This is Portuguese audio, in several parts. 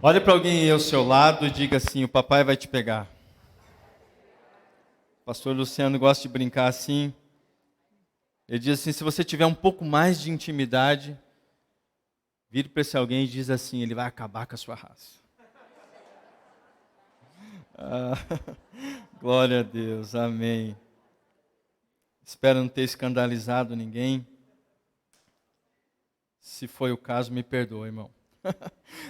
Olhe para alguém aí ao seu lado e diga assim: o papai vai te pegar. O pastor Luciano gosta de brincar assim. Ele diz assim: se você tiver um pouco mais de intimidade, vire para esse alguém e diz assim: ele vai acabar com a sua raça. Ah, glória a Deus, amém. Espero não ter escandalizado ninguém. Se foi o caso, me perdoe, irmão.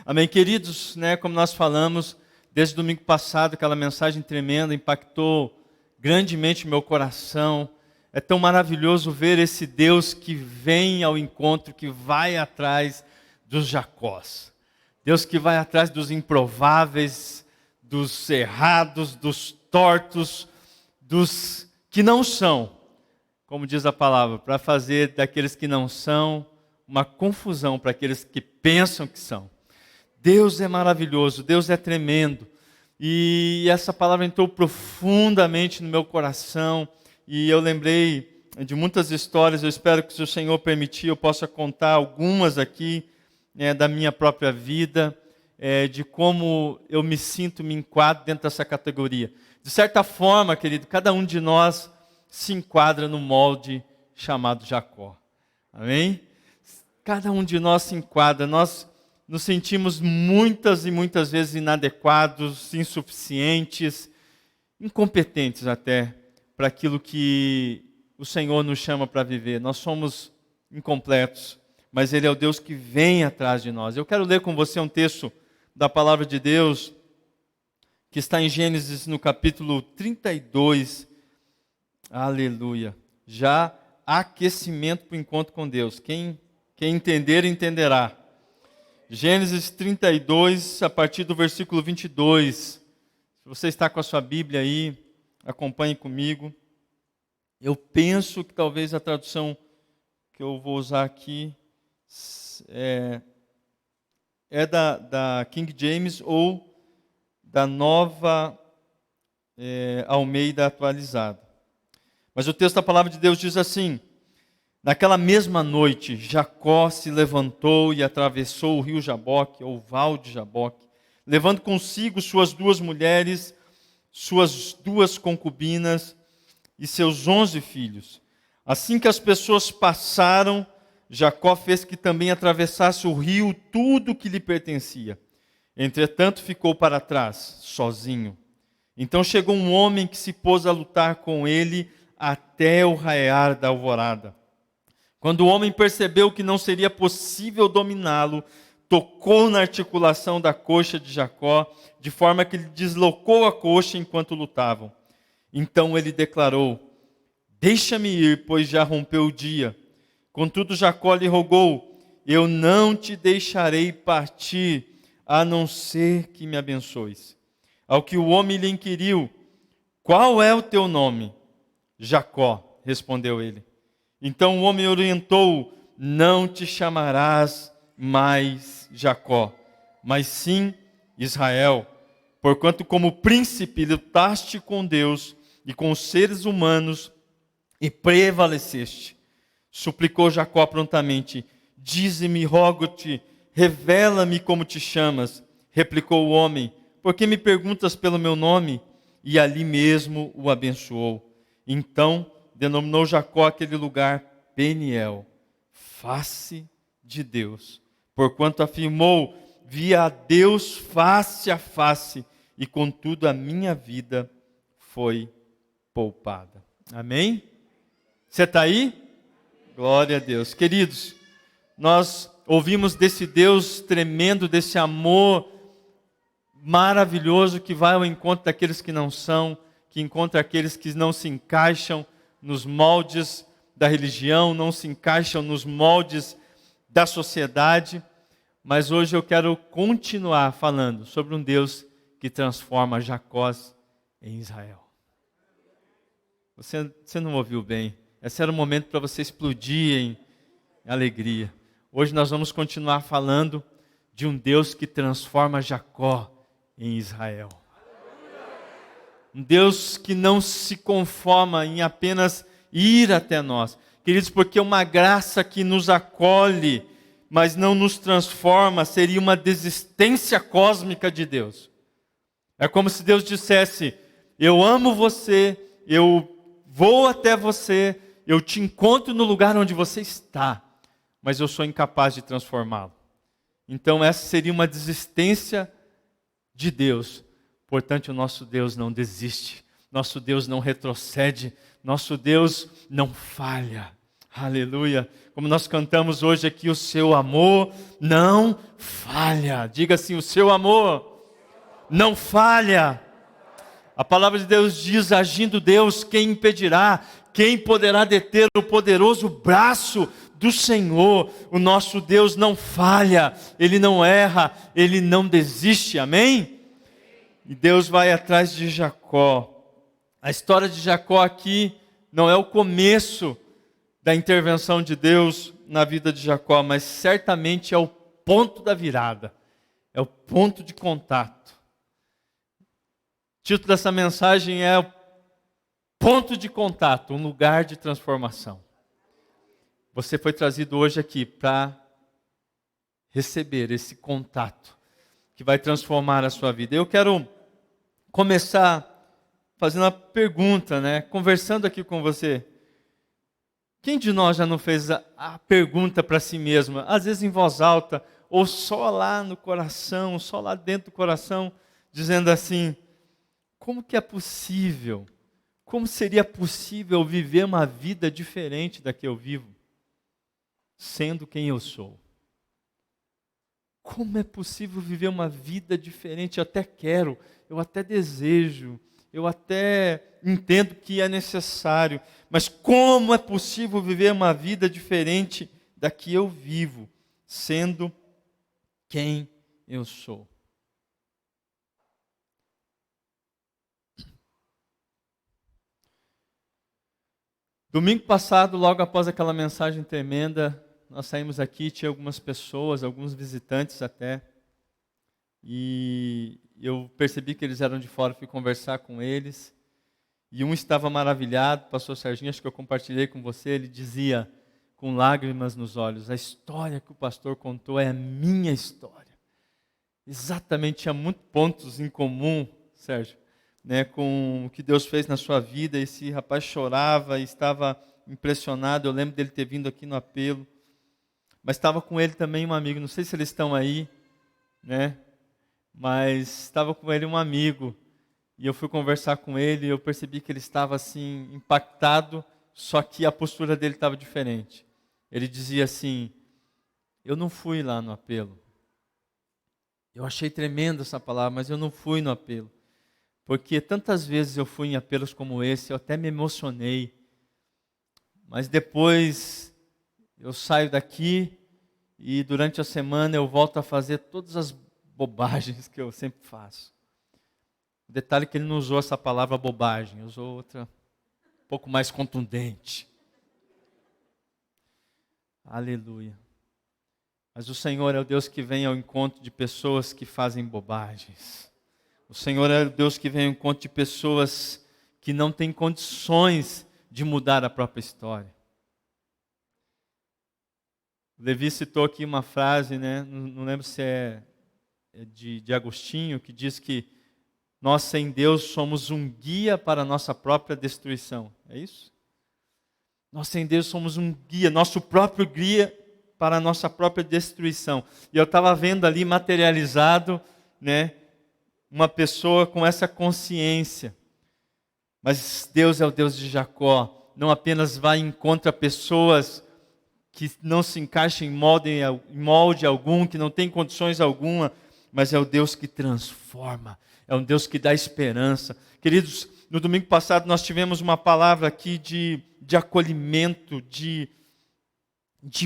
Amém, queridos, né, como nós falamos, desde o domingo passado, aquela mensagem tremenda impactou grandemente o meu coração. É tão maravilhoso ver esse Deus que vem ao encontro, que vai atrás dos Jacós. Deus que vai atrás dos improváveis, dos errados, dos tortos, dos que não são, como diz a palavra, para fazer daqueles que não são uma confusão para aqueles que pensam que são. Deus é maravilhoso, Deus é tremendo. E essa palavra entrou profundamente no meu coração. E eu lembrei de muitas histórias. Eu espero que, se o Senhor permitir, eu possa contar algumas aqui, da minha própria vida, de como eu me sinto, me enquadro dentro dessa categoria. De certa forma, querido, cada um de nós se enquadra no molde chamado Jacó. Amém? Cada um de nós se enquadra. Nós nos sentimos muitas e muitas vezes inadequados, insuficientes, incompetentes até, para aquilo que o Senhor nos chama para viver. Nós somos incompletos, mas Ele é o Deus que vem atrás de nós. Eu quero ler com você um texto da palavra de Deus, que está em Gênesis no capítulo 32. Aleluia. Já aquecimento para o encontro com Deus. Quem entender, entenderá. Gênesis 32, a partir do versículo 22. Se você está com a sua Bíblia aí, acompanhe comigo. Eu penso que talvez a tradução que eu vou usar aqui é da King James ou da Nova Almeida atualizada. Mas o texto da palavra de Deus diz assim: naquela mesma noite, Jacó se levantou e atravessou o rio Jaboque, ou val de Jaboque, levando consigo suas 2 mulheres, suas 2 concubinas e seus 11 filhos. Assim que as pessoas passaram, Jacó fez que também atravessasse o rio tudo que lhe pertencia. Entretanto, ficou para trás, sozinho. Então chegou um homem que se pôs a lutar com ele até o raiar da alvorada. Quando o homem percebeu que não seria possível dominá-lo, tocou na articulação da coxa de Jacó, de forma que lhe deslocou a coxa enquanto lutavam. Então ele declarou: deixa-me ir, pois já rompeu o dia. Contudo Jacó lhe rogou: eu não te deixarei partir, a não ser que me abençoes. Ao que o homem lhe inquiriu: qual é o teu nome? Jacó, respondeu ele. Então o homem orientou: não te chamarás mais Jacó, mas sim Israel, porquanto como príncipe lutaste com Deus e com os seres humanos e prevaleceste. Suplicou Jacó prontamente: dize-me, rogo-te, revela-me como te chamas. Replicou o homem: por que me perguntas pelo meu nome? E ali mesmo o abençoou. Então denominou Jacó aquele lugar Peniel, face de Deus, porquanto afirmou: vi a Deus face a face, e contudo a minha vida foi poupada. Amém? Você está aí? Glória a Deus. Queridos, nós ouvimos desse Deus tremendo, desse amor maravilhoso que vai ao encontro daqueles que não são, que encontra aqueles que não se encaixam nos moldes da religião, não se encaixam nos moldes da sociedade. Mas hoje eu quero continuar falando sobre um Deus que transforma Jacós em Israel. Você não ouviu bem. Esse era o momento para você explodir em alegria. Hoje nós vamos continuar falando de um Deus que transforma Jacó em Israel. Um Deus que não se conforma em apenas ir até nós. Queridos, porque é uma graça que nos acolhe mas não nos transforma, seria uma desistência cósmica de Deus. É como se Deus dissesse: eu amo você, eu vou até você, eu te encontro no lugar onde você está, mas eu sou incapaz de transformá-lo. Então essa seria uma desistência de Deus. Portanto, o nosso Deus não desiste, nosso Deus não retrocede, nosso Deus não falha. Aleluia. Como nós cantamos hoje aqui, o seu amor não falha. Diga assim: o seu amor não falha. A palavra de Deus diz: agindo Deus, quem impedirá? Quem poderá deter o poderoso braço do Senhor? O nosso Deus não falha, Ele não erra, Ele não desiste, amém? E Deus vai atrás de Jacó. A história de Jacó aqui não é o começo da intervenção de Deus na vida de Jacó, mas certamente é o ponto da virada, é o ponto de contato. O título dessa mensagem é Ponto de Contato, um lugar de transformação. Você foi trazido hoje aqui para receber esse contato que vai transformar a sua vida. Eu quero começar fazendo uma pergunta, conversando aqui com você. Quem de nós já não fez a pergunta para si mesmo, às vezes em voz alta, ou só lá no coração, só lá dentro do coração, dizendo assim: como que é possível, como seria possível viver uma vida diferente da que eu vivo, sendo quem eu sou? Como é possível viver uma vida diferente? Eu até quero, eu até desejo, eu até entendo que é necessário, mas como é possível viver uma vida diferente da que eu vivo, sendo quem eu sou? Domingo passado, logo após aquela mensagem tremenda, nós saímos aqui, tinha algumas pessoas, alguns visitantes até, e eu percebi que eles eram de fora, fui conversar com eles, e um estava maravilhado, pastor Serginho, acho que eu compartilhei com você, ele dizia, com lágrimas nos olhos: a história que o pastor contou é a minha história. Exatamente, tinha muitos pontos em comum, Sérgio, com o que Deus fez na sua vida. Esse rapaz chorava e estava impressionado. Eu lembro dele ter vindo aqui no apelo, mas estava com ele também um amigo, não sei se eles estão aí, mas estava com ele um amigo, e eu fui conversar com ele, e eu percebi que ele estava assim, impactado, só que a postura dele estava diferente. Ele dizia assim: eu não fui lá no apelo, eu achei tremenda essa palavra, mas eu não fui no apelo, porque tantas vezes eu fui em apelos como esse, eu até me emocionei, mas depois eu saio daqui e durante a semana eu volto a fazer todas as bobagens que eu sempre faço. O detalhe é que ele não usou essa palavra bobagem, usou outra um pouco mais contundente. Aleluia. Mas o Senhor é o Deus que vem ao encontro de pessoas que fazem bobagens. O Senhor é o Deus que vem ao encontro de pessoas que não têm condições de mudar a própria história. Levi citou aqui uma frase, não lembro se é de Agostinho, que diz que nós sem Deus somos um guia para a nossa própria destruição. É isso? Nós sem Deus somos um guia, nosso próprio guia para a nossa própria destruição. E eu estava vendo ali materializado, uma pessoa com essa consciência. Mas Deus é o Deus de Jacó, não apenas vai em contra pessoas que não se encaixam em molde algum, que não tem condições alguma, mas é o Deus que transforma, é um Deus que dá esperança. Queridos, no domingo passado nós tivemos uma palavra aqui de acolhimento, de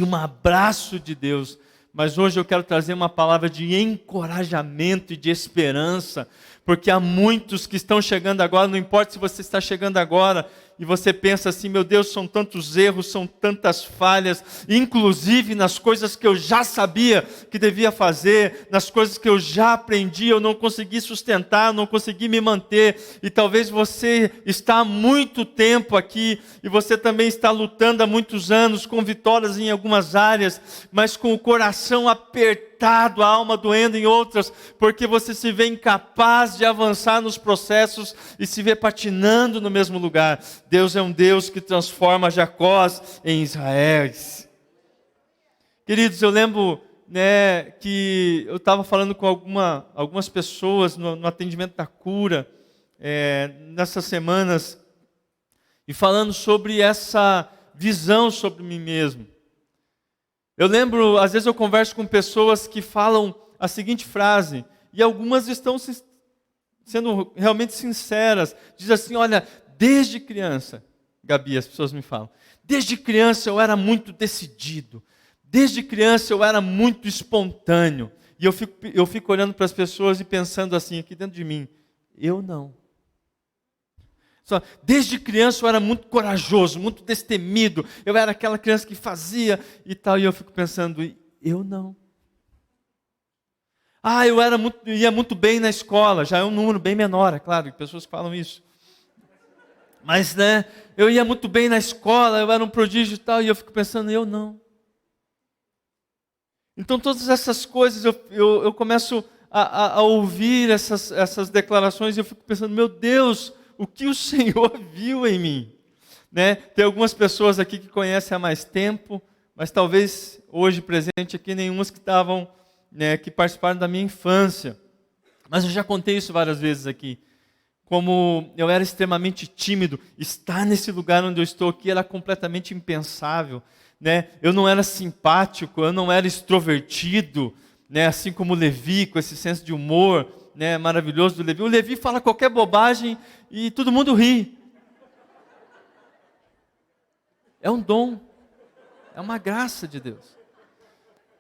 um abraço de Deus, mas hoje eu quero trazer uma palavra de encorajamento e de esperança, porque há muitos que estão chegando agora, não importa se você está chegando agora e você pensa assim, meu Deus, são tantos erros, são tantas falhas, inclusive nas coisas que eu já sabia que devia fazer, nas coisas que eu já aprendi, eu não consegui sustentar, não consegui me manter, e talvez você está há muito tempo aqui, e você também está lutando há muitos anos, com vitórias em algumas áreas, mas com o coração apertado, a alma doendo em outras, porque você se vê incapaz de avançar nos processos e se vê patinando no mesmo lugar. Deus é um Deus que transforma Jacós em Israéis. Queridos, eu lembro, né, que eu estava falando com algumas pessoas no atendimento da cura, nessas semanas, e falando sobre essa visão sobre mim mesmo. Eu lembro, às vezes eu converso com pessoas que falam a seguinte frase, e algumas estão sendo realmente sinceras, diz assim, olha, desde criança, Gabi, as pessoas me falam, desde criança eu era muito decidido, desde criança eu era muito espontâneo, e eu fico olhando para as pessoas e pensando assim, aqui dentro de mim, eu não. Desde criança eu era muito corajoso, muito destemido, eu era aquela criança que fazia e tal, e eu fico pensando, eu não. Eu ia muito bem na escola, já é um número bem menor, é claro, pessoas que falam isso. Mas, né, eu ia muito bem na escola, eu era um prodígio e tal, e eu fico pensando, eu não. Então todas essas coisas, eu começo a ouvir essas declarações, e eu fico pensando, meu Deus, o que o Senhor viu em mim? Né? Tem algumas pessoas aqui que conhecem há mais tempo, mas talvez hoje presente aqui, nenhumas que estavam, né, que participaram da minha infância. Mas eu já contei isso várias vezes aqui. Como eu era extremamente tímido, estar nesse lugar onde eu estou aqui era completamente impensável. Né? Eu não era simpático, eu não era extrovertido, né? Assim como o Levi, com esse senso de humor, né, maravilhoso do Levi. O Levi fala qualquer bobagem e todo mundo ri. É um dom, é uma graça de Deus.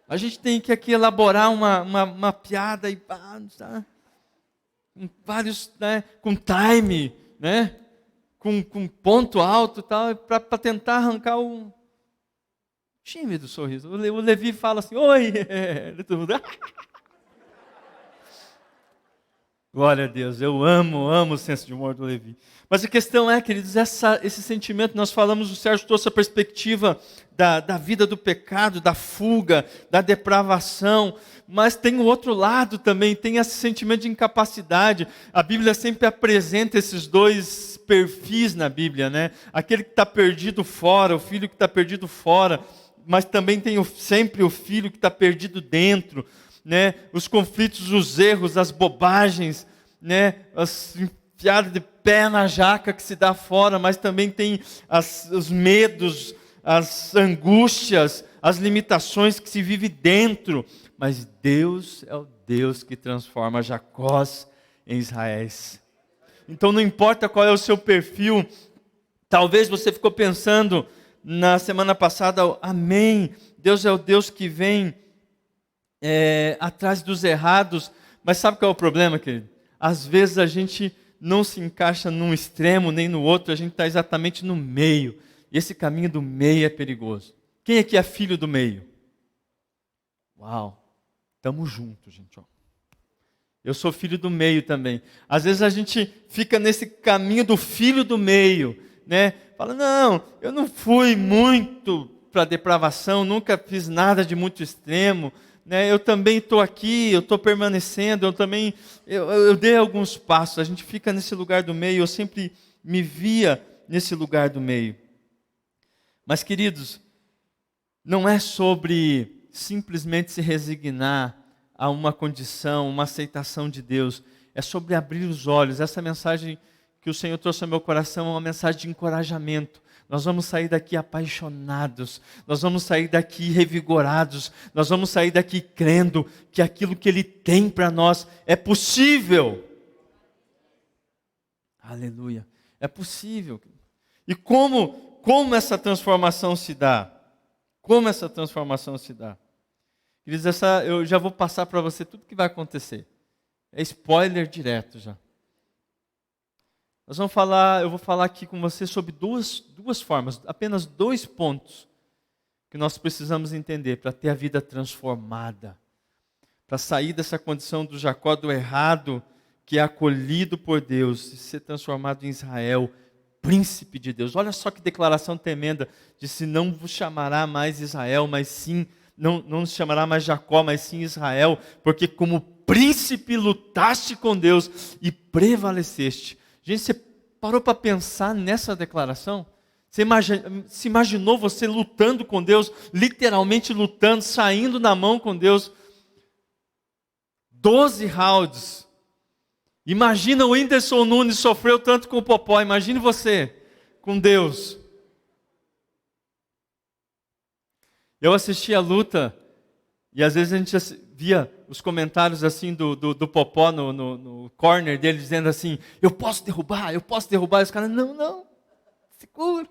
A gente tem que aqui elaborar uma piada e tá? Com vários, né, com time, né, com ponto alto e tal, para tentar arrancar um tímido sorriso. O Levi fala assim, oi, todo mundo... Glória a Deus, eu amo o senso de humor do Levi. Mas a questão é, queridos, esse sentimento, nós falamos, o Sérgio trouxe a perspectiva da vida do pecado, da fuga, da depravação, mas tem o outro lado também, tem esse sentimento de incapacidade. A Bíblia sempre apresenta esses dois perfis na Bíblia, né? Aquele que está perdido fora, o filho que está perdido fora, mas também tem sempre o filho que está perdido dentro, né? Os conflitos, os erros, as bobagens, né? As enfiadas de pé na jaca que se dá fora, mas também tem os medos, as angústias, as limitações que se vive dentro. Mas Deus é o Deus que transforma Jacós em Israéis. Então não importa qual é o seu perfil, talvez você ficou pensando na semana passada, amém, Deus é o Deus que vem atrás dos errados, mas sabe qual é o problema, querido? Às vezes a gente não se encaixa num extremo nem no outro, a gente está exatamente no meio, e esse caminho do meio é perigoso. Quem aqui é filho do meio? Uau, estamos juntos, gente. Ó. Eu sou filho do meio também. Às vezes a gente fica nesse caminho do filho do meio, né? Fala, não, eu não fui muito para a depravação, nunca fiz nada de muito extremo, né? Eu também estou aqui, eu estou permanecendo, eu dei alguns passos, a gente fica nesse lugar do meio, eu sempre me via nesse lugar do meio. Mas, queridos, não é sobre simplesmente se resignar a uma condição, uma aceitação de Deus, é sobre abrir os olhos. Essa mensagem que o Senhor trouxe ao meu coração é uma mensagem de encorajamento. Nós vamos sair daqui apaixonados, nós vamos sair daqui revigorados, nós vamos sair daqui crendo que aquilo que Ele tem para nós é possível. Aleluia, é possível. E como essa transformação se dá? Como essa transformação se dá? Queridos, eu já vou passar para você tudo que vai acontecer. É spoiler direto já. Eu vou falar aqui com você sobre duas formas, apenas 2 pontos que nós precisamos entender para ter a vida transformada, para sair dessa condição do Jacó do errado, que é acolhido por Deus, e ser transformado em Israel, príncipe de Deus. Olha só que declaração tremenda, disse, não vos chamará mais Israel, mas sim, não se chamará mais Jacó, mas sim Israel, porque como príncipe lutaste com Deus e prevaleceste. Gente, você parou para pensar nessa declaração? Você se imaginou você lutando com Deus, literalmente lutando, saindo na mão com Deus? 12 rounds. Imagina o Whindersson Nunes sofreu tanto com o Popó, imagine você com Deus. Eu assisti a luta e às vezes a gente via os comentários assim do Popó no corner dele dizendo assim, eu posso derrubar, e os caras, não, segura.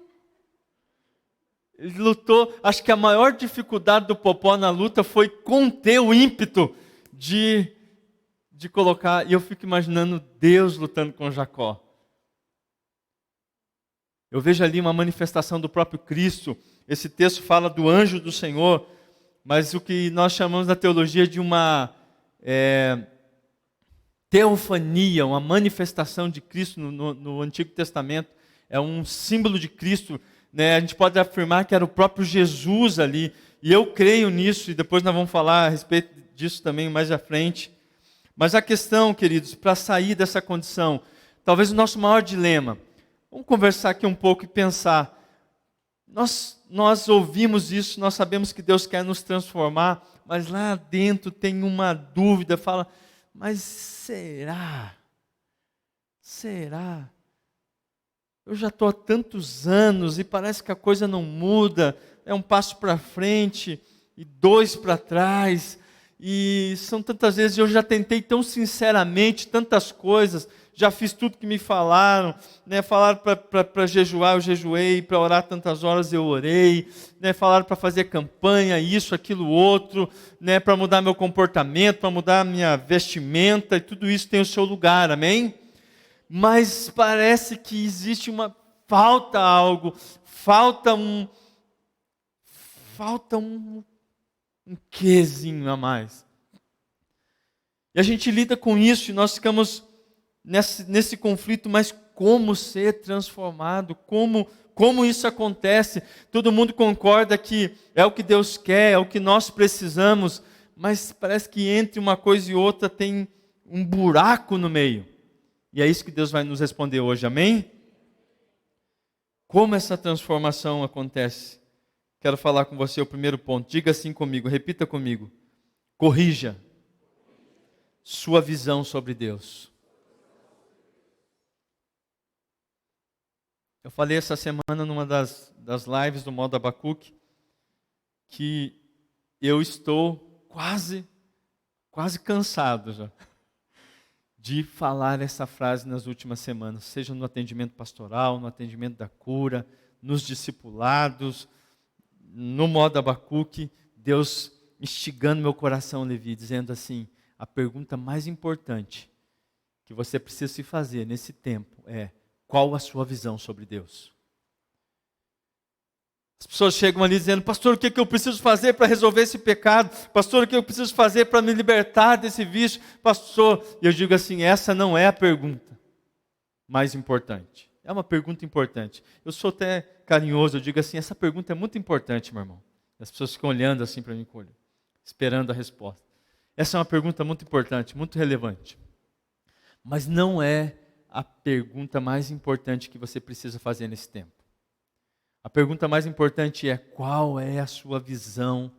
Ele lutou, acho que a maior dificuldade do Popó na luta foi conter o ímpeto de colocar, e eu fico imaginando Deus lutando com Jacó. Eu vejo ali uma manifestação do próprio Cristo. Esse texto fala do anjo do Senhor, mas o que nós chamamos na teologia de uma teofania, uma manifestação de Cristo no Antigo Testamento, é um símbolo de Cristo, né? A gente pode afirmar que era o próprio Jesus ali, e eu creio nisso, e depois nós vamos falar a respeito disso também mais à frente. Mas a questão, queridos, para sair dessa condição, talvez o nosso maior dilema, vamos conversar aqui um pouco e pensar, nós ouvimos isso, nós sabemos que Deus quer nos transformar, mas lá dentro tem uma dúvida, fala, mas será? Será? Eu já estou há tantos anos e parece que a coisa não muda, é um passo para frente e 2 para trás, e são tantas vezes, eu já tentei tão sinceramente tantas coisas, já fiz tudo que me falaram, né? Falaram para jejuar, eu jejuei, para orar tantas horas eu orei, né? Falaram para fazer campanha, isso, aquilo, outro, né? Para mudar meu comportamento, para mudar minha vestimenta, e tudo isso tem o seu lugar, amém? Mas parece que existe algo, falta um quezinho a mais. E a gente lida com isso e nós ficamos nesse conflito, mas como ser transformado? Como isso acontece? Todo mundo concorda que é o que Deus quer, é o que nós precisamos, mas parece que entre uma coisa e outra tem um buraco no meio. E é isso que Deus vai nos responder hoje, amém? Como essa transformação acontece? Quero falar com você o primeiro ponto. Diga assim comigo, repita comigo. Corrija sua visão sobre Deus. Eu falei essa semana numa das lives do Modo Abacuque que eu estou quase cansado já de falar essa frase nas últimas semanas, seja no atendimento pastoral, no atendimento da cura, nos discipulados, no Modo Abacuque, Deus instigando meu coração, Levi, dizendo assim, a pergunta mais importante que você precisa se fazer nesse tempo é, qual a sua visão sobre Deus? As pessoas chegam ali dizendo, pastor, o que eu preciso fazer para resolver esse pecado? Pastor, o que eu preciso fazer para me libertar desse vício? Pastor, e eu digo assim, essa não é a pergunta mais importante. É uma pergunta importante. Eu sou até carinhoso, eu digo assim, essa pergunta é muito importante, meu irmão. As pessoas ficam olhando assim para mim, esperando a resposta. Essa é uma pergunta muito importante, muito relevante. Mas não é a pergunta mais importante que você precisa fazer nesse tempo. A pergunta mais importante é, qual é a sua visão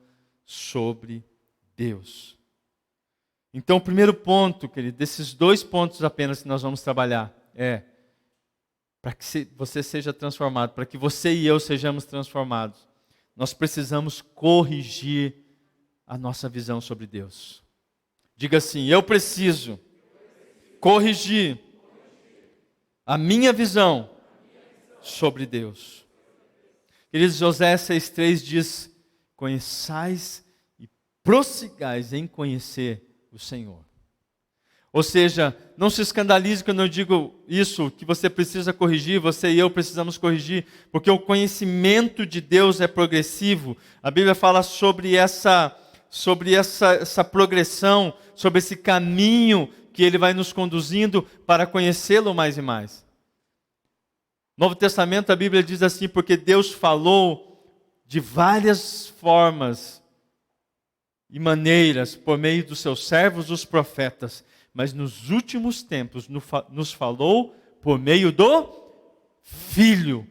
sobre Deus? Então, o primeiro ponto, querido, desses 2 pontos apenas que nós vamos trabalhar, é para que você seja transformado, para que você e eu sejamos transformados, nós precisamos corrigir a nossa visão sobre Deus. Diga assim, eu preciso corrigir a minha visão sobre Deus. Queridos, José 6,3 diz, conheçais e prossigais em conhecer o Senhor. Ou seja, não se escandalize quando eu digo isso, que você precisa corrigir, você e eu precisamos corrigir, porque o conhecimento de Deus é progressivo. A Bíblia fala sobre essa progressão, sobre esse caminho que Ele vai nos conduzindo para conhecê-lo mais e mais. No Novo Testamento a Bíblia diz assim, porque Deus falou de várias formas e maneiras por meio dos seus servos, os profetas, mas nos últimos tempos nos falou por meio do Filho,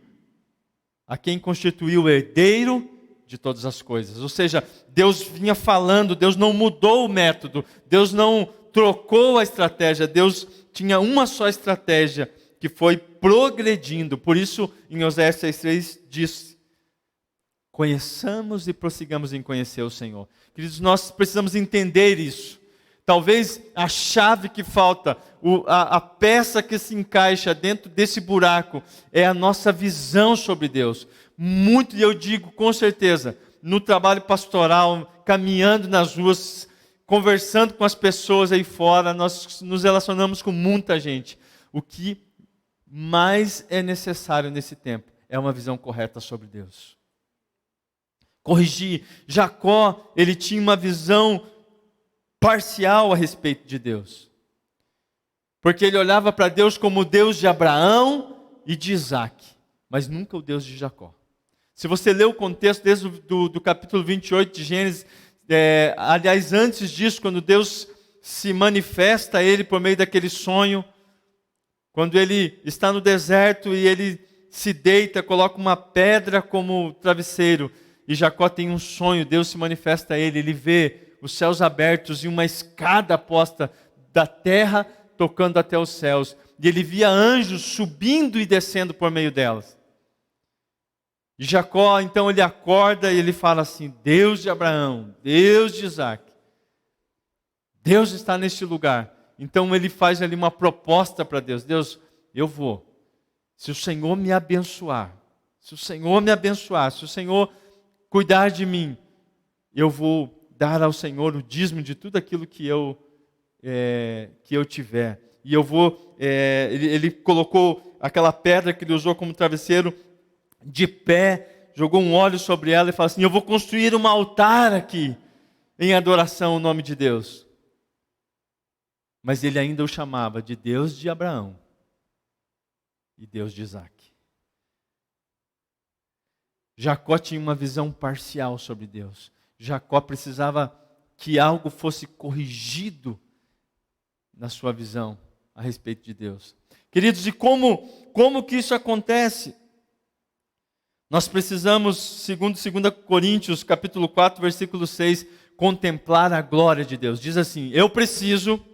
a quem constituiu o herdeiro de todas as coisas. Ou seja, Deus vinha falando, Deus não mudou o método, Deus não trocou a estratégia, Deus tinha uma só estratégia, que foi progredindo. Por isso, em Oséias 6,3 diz: conheçamos e prossigamos em conhecer o Senhor. Queridos, nós precisamos entender isso. Talvez a chave que falta, a peça que se encaixa dentro desse buraco, é a nossa visão sobre Deus. Muito, e eu digo com certeza, no trabalho pastoral, caminhando nas ruas, conversando com as pessoas aí fora, nós nos relacionamos com muita gente. O que mais é necessário nesse tempo é uma visão correta sobre Deus. Corrigir. Jacó, ele tinha uma visão parcial a respeito de Deus. Porque ele olhava para Deus como o Deus de Abraão e de Isaac, mas nunca o Deus de Jacó. Se você ler o contexto desde do capítulo 28 de Gênesis, aliás, antes disso, quando Deus se manifesta a ele por meio daquele sonho, quando ele está no deserto e ele se deita, coloca uma pedra como travesseiro, e Jacó tem um sonho, Deus se manifesta a ele, ele vê os céus abertos e uma escada posta da terra tocando até os céus. E ele via anjos subindo e descendo por meio delas. E Jacó, então, ele acorda e ele fala assim: Deus de Abraão, Deus de Isaac, Deus está neste lugar. Então ele faz ali uma proposta para Deus: Deus, eu vou. Se o Senhor me abençoar, se o Senhor cuidar de mim, eu vou dar ao Senhor o dízimo de tudo aquilo que eu tiver. E eu vou, ele colocou aquela pedra que ele usou como travesseiro de pé, jogou um óleo sobre ela e falou assim: eu vou construir um altar aqui, em adoração ao nome de Deus. Mas ele ainda o chamava de Deus de Abraão e Deus de Isaac. Jacó tinha uma visão parcial sobre Deus. Jacó precisava que algo fosse corrigido na sua visão a respeito de Deus. Queridos, e como que isso acontece? Nós precisamos, segundo 2 Coríntios, capítulo 4, versículo 6, contemplar a glória de Deus. Diz assim: eu preciso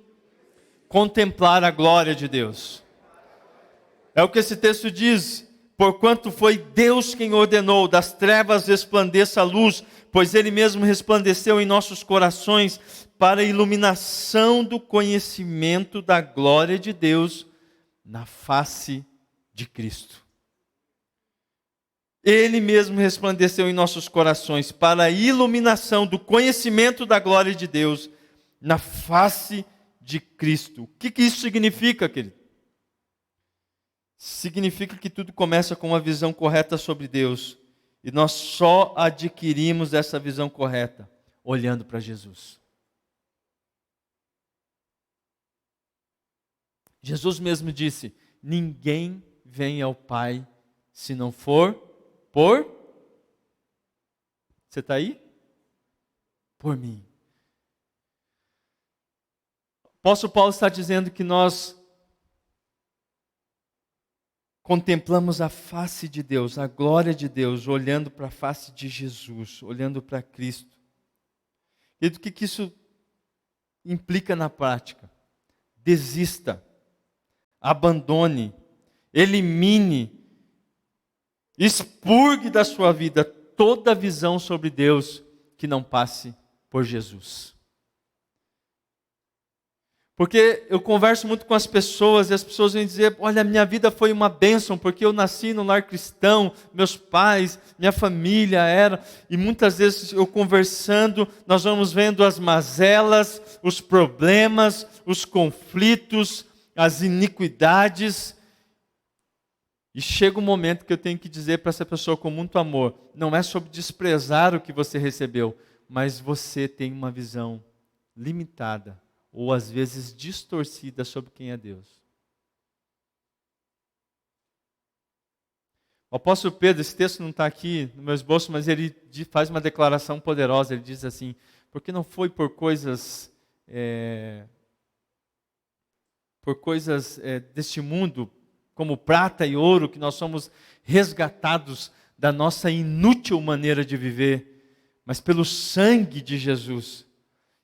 contemplar a glória de Deus. É o que esse texto diz: porquanto foi Deus quem ordenou, das trevas resplandeça a luz, pois Ele mesmo resplandeceu em nossos corações para a iluminação do conhecimento da glória de Deus na face de Cristo. Ele mesmo resplandeceu em nossos corações para a iluminação do conhecimento da glória de Deus na face de Cristo. O que isso significa, querido? Significa que tudo começa com uma visão correta sobre Deus. E nós só adquirimos essa visão correta olhando para Jesus. Jesus mesmo disse: ninguém vem ao Pai se não for por... Você está aí? Por mim. O apóstolo Paulo está dizendo que nós contemplamos a face de Deus, a glória de Deus, olhando para a face de Jesus, olhando para Cristo. E do que isso implica na prática? Desista, abandone, elimine, expurgue da sua vida toda visão sobre Deus que não passe por Jesus. Porque eu converso muito com as pessoas e as pessoas vêm dizer: olha, minha vida foi uma bênção, porque eu nasci num lar cristão, meus pais, minha família era. E muitas vezes eu conversando, nós vamos vendo as mazelas, os problemas, os conflitos, as iniquidades. E chega um momento que eu tenho que dizer para essa pessoa com muito amor: não é sobre desprezar o que você recebeu, mas você tem uma visão limitada, ou às vezes distorcida sobre quem é Deus. O apóstolo Pedro, esse texto não está aqui no meu esboço, mas ele faz uma declaração poderosa. Ele diz assim: porque não foi por coisas deste mundo, como prata e ouro, que nós somos resgatados da nossa inútil maneira de viver, mas pelo sangue de Jesus.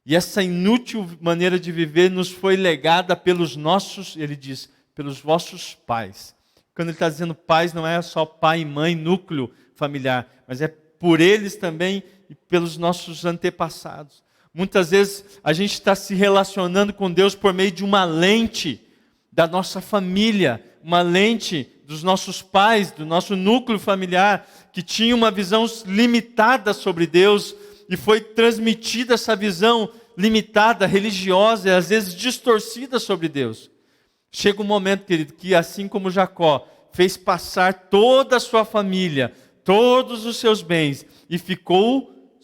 E essa inútil maneira de viver nos foi legada pelos nossos, ele diz, pelos vossos pais. Quando ele está dizendo pais, não é só pai e mãe, núcleo familiar, mas é por eles também e pelos nossos antepassados. Muitas vezes a gente está se relacionando com Deus por meio de uma lente da nossa família, uma lente dos nossos pais, do nosso núcleo familiar, que tinha uma visão limitada sobre Deus, e foi transmitida essa visão limitada, religiosa, e às vezes distorcida sobre Deus. Chega um momento, querido, que assim como Jacó fez passar toda a sua família, todos os seus bens, e ficou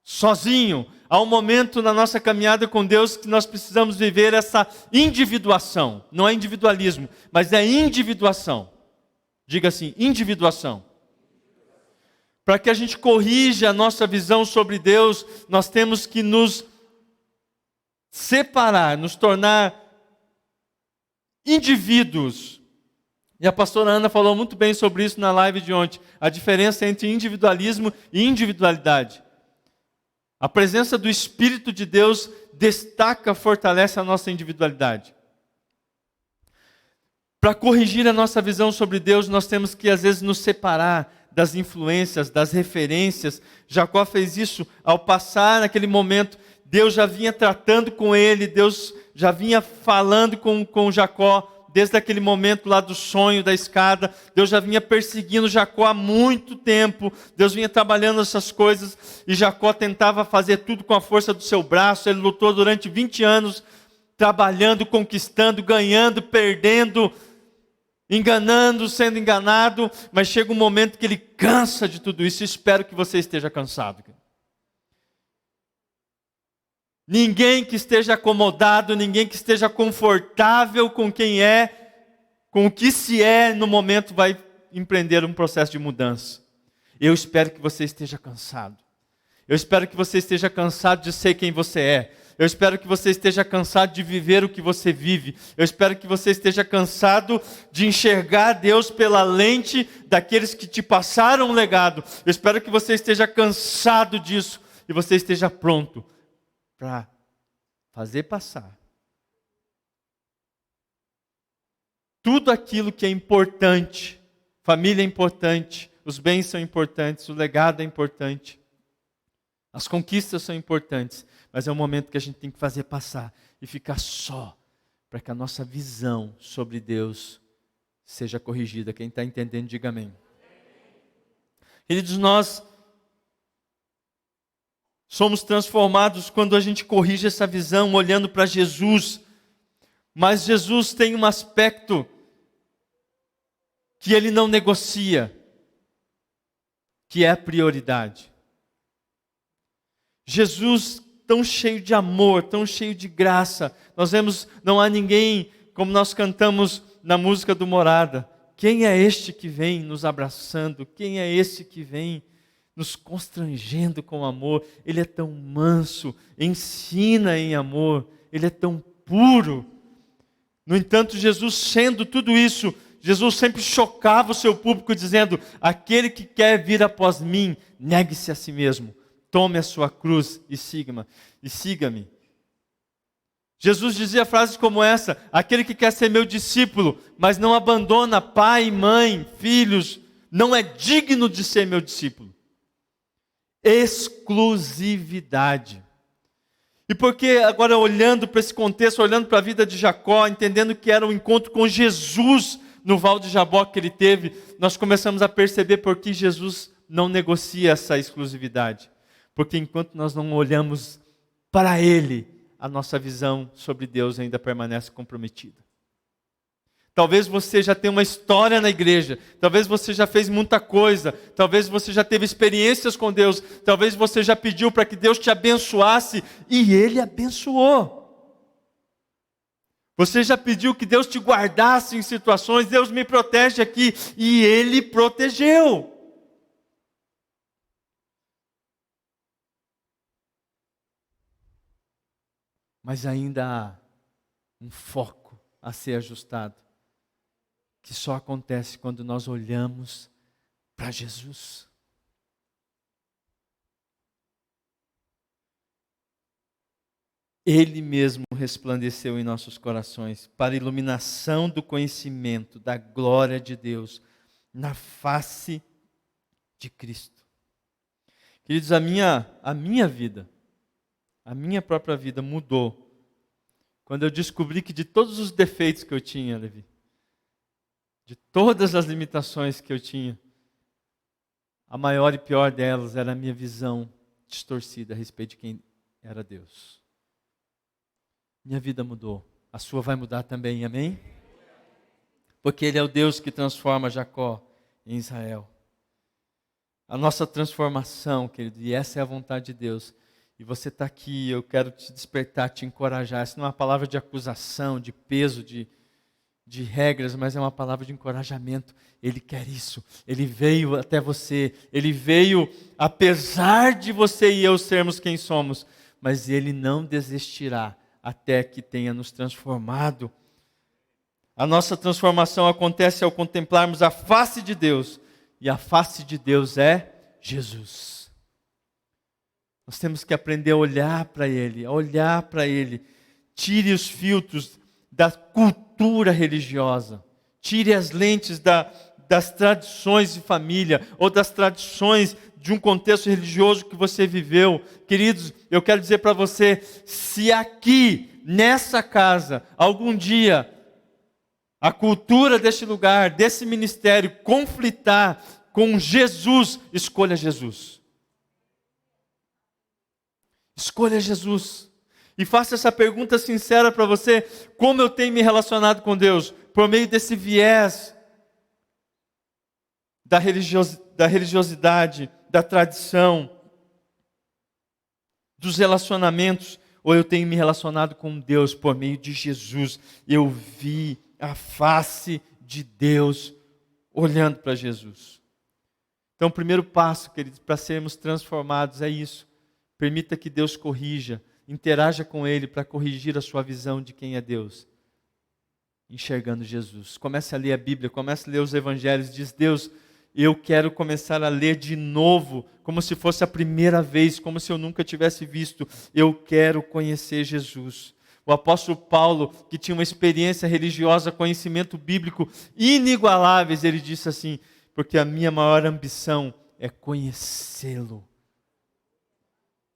sozinho. Há um momento na nossa caminhada com Deus que nós precisamos viver essa individuação. Não é individualismo, mas é individuação. Diga assim, individuação. Para que a gente corrija a nossa visão sobre Deus, nós temos que nos separar, nos tornar indivíduos. E a pastora Ana falou muito bem sobre isso na live de ontem. A diferença entre individualismo e individualidade. A presença do Espírito de Deus destaca, fortalece a nossa individualidade. Para corrigir a nossa visão sobre Deus, nós temos que às vezes nos separar das influências, das referências. Jacó fez isso ao passar naquele momento. Deus já vinha tratando com ele, Deus já vinha falando com Jacó, desde aquele momento lá do sonho da escada. Deus já vinha perseguindo Jacó há muito tempo. Deus vinha trabalhando essas coisas, e Jacó tentava fazer tudo com a força do seu braço. Ele lutou durante 20 anos, trabalhando, conquistando, ganhando, perdendo, enganando, sendo enganado, mas chega um momento que ele cansa de tudo isso. Espero que você esteja cansado. Ninguém que esteja acomodado, ninguém que esteja confortável com quem é, com o que se é no momento, vai empreender um processo de mudança. Eu espero que você esteja cansado. Eu espero que você esteja cansado de ser quem você é. Eu espero que você esteja cansado de viver o que você vive. Eu espero que você esteja cansado de enxergar Deus pela lente daqueles que te passaram um legado. Eu espero que você esteja cansado disso e você esteja pronto para fazer passar tudo aquilo que é importante. Família é importante, os bens são importantes, o legado é importante, as conquistas são importantes, mas é um momento que a gente tem que fazer passar e ficar só, para que a nossa visão sobre Deus seja corrigida. Quem está entendendo, diga amém. Queridos, nós somos transformados quando a gente corrige essa visão, olhando para Jesus. Mas Jesus tem um aspecto que ele não negocia, que é a prioridade. Jesus, tão cheio de amor, tão cheio de graça. Nós vemos, não há ninguém, como nós cantamos na música do Morada. Quem é este que vem nos abraçando? Quem é esse que vem nos constrangendo com amor? Ele é tão manso, ensina em amor, ele é tão puro. No entanto, Jesus, sendo tudo isso, Jesus sempre chocava o seu público dizendo: aquele que quer vir após mim, negue-se a si mesmo, tome a sua cruz e siga-me. Jesus dizia frases como essa: aquele que quer ser meu discípulo, mas não abandona pai, mãe, filhos, não é digno de ser meu discípulo. Exclusividade. E porque agora olhando para esse contexto, olhando para a vida de Jacó, entendendo que era um encontro com Jesus no Val de Jaboque que ele teve, nós começamos a perceber por que Jesus não negocia essa exclusividade. Porque enquanto nós não olhamos para Ele, a nossa visão sobre Deus ainda permanece comprometida. Talvez você já tenha uma história na igreja, talvez você já fez muita coisa, talvez você já teve experiências com Deus, talvez você já pediu para que Deus te abençoasse e Ele abençoou. Você já pediu que Deus te guardasse em situações, Deus me protege aqui, e Ele protegeu. Mas ainda há um foco a ser ajustado, que só acontece quando nós olhamos para Jesus. Ele mesmo resplandeceu em nossos corações para a iluminação do conhecimento da glória de Deus na face de Cristo. Queridos, a minha vida, a minha própria vida mudou quando eu descobri que de todos os defeitos que eu tinha, Levi, de todas as limitações que eu tinha, a maior e pior delas era a minha visão distorcida a respeito de quem era Deus. Minha vida mudou. A sua vai mudar também, amém? Porque Ele é o Deus que transforma Jacó em Israel. A nossa transformação, querido, e essa é a vontade de Deus. E você está aqui, eu quero te despertar, te encorajar. Essa não é uma palavra de acusação, de peso, de regras, mas é uma palavra de encorajamento. Ele quer isso. Ele veio até você. Ele veio, apesar de você e eu sermos quem somos, mas Ele não desistirá até que tenha nos transformado. A nossa transformação acontece ao contemplarmos a face de Deus. E a face de Deus é Jesus. Nós temos que aprender a olhar para Ele, a olhar para Ele. Tire os filtros da cultura religiosa. Tire as lentes das tradições de família ou das tradições de um contexto religioso que você viveu. Queridos, eu quero dizer para você, se aqui, nessa casa, algum dia, a cultura deste lugar, desse ministério, conflitar com Jesus, escolha Jesus. Escolha Jesus. E faça essa pergunta sincera para você: como eu tenho me relacionado com Deus? Por meio desse viés da religiosidade, da tradição, dos relacionamentos, ou eu tenho me relacionado com Deus por meio de Jesus? Eu vi a face de Deus olhando para Jesus. Então, o primeiro passo, queridos, para sermos transformados é isso. Permita que Deus corrija, interaja com Ele para corrigir a sua visão de quem é Deus. Enxergando Jesus. Comece a ler a Bíblia, comece a ler os Evangelhos. Diz: Deus, eu quero começar a ler de novo, como se fosse a primeira vez, como se eu nunca tivesse visto. Eu quero conhecer Jesus. O apóstolo Paulo, que tinha uma experiência religiosa, conhecimento bíblico inigualáveis, ele disse assim: porque a minha maior ambição é conhecê-lo.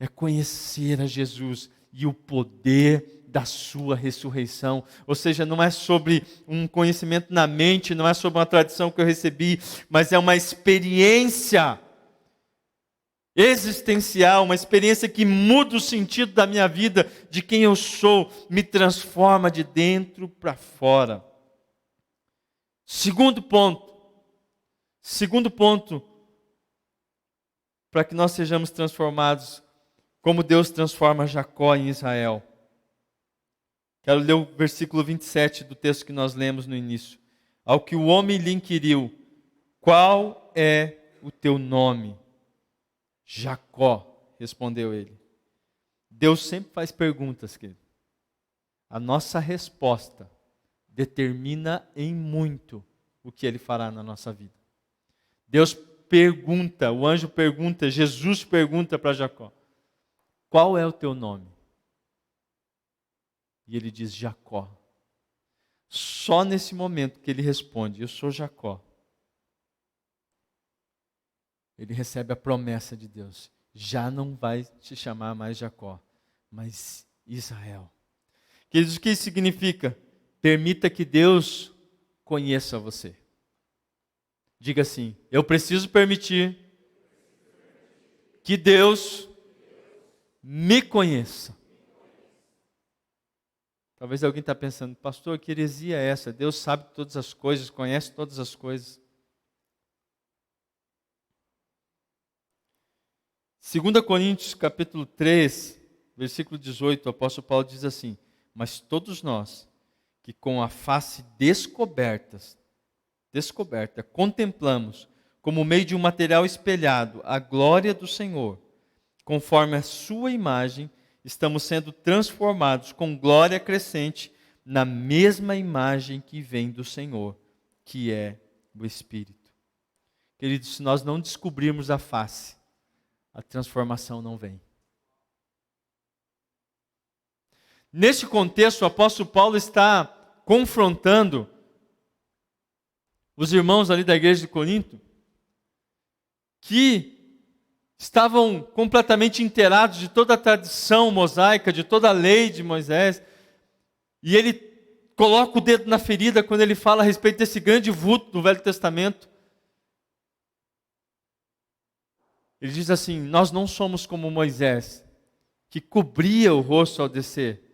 É conhecer a Jesus e o poder da sua ressurreição. Ou seja, não é sobre um conhecimento na mente, não é sobre uma tradição que eu recebi, mas é uma experiência existencial, uma experiência que muda o sentido da minha vida, de quem eu sou, me transforma de dentro para fora. Segundo ponto, para que nós sejamos transformados, como Deus transforma Jacó em Israel. Quero ler o versículo 27 do texto que nós lemos no início. Ao que o homem lhe inquiriu: qual é o teu nome? Jacó, respondeu ele. Deus sempre faz perguntas, querido. A nossa resposta determina em muito o que Ele fará na nossa vida. Deus pergunta, o anjo pergunta, Jesus pergunta para Jacó: qual é o teu nome? E ele diz: Jacó. Só nesse momento que ele responde: eu sou Jacó, ele recebe a promessa de Deus: já não vai te chamar mais Jacó, mas Israel. Queridos, o que isso significa? Permita que Deus conheça você. Diga assim: eu preciso permitir que Deus me conheça. Talvez alguém está pensando: pastor, que heresia é essa? Deus sabe todas as coisas, conhece todas as coisas. 2 Coríntios capítulo 3, versículo 18, o apóstolo Paulo diz assim: mas todos nós, que com a face descoberta, contemplamos, como meio de um material espelhado, a glória do Senhor, conforme a sua imagem, estamos sendo transformados com glória crescente na mesma imagem que vem do Senhor, que é o Espírito. Queridos, se nós não descobrirmos a face, a transformação não vem. Neste contexto, o apóstolo Paulo está confrontando os irmãos ali da igreja de Corinto, que estavam completamente inteirados de toda a tradição mosaica, de toda a lei de Moisés, e ele coloca o dedo na ferida quando ele fala a respeito desse grande vulto do Velho Testamento. Ele diz assim: nós não somos como Moisés, que cobria o rosto ao descer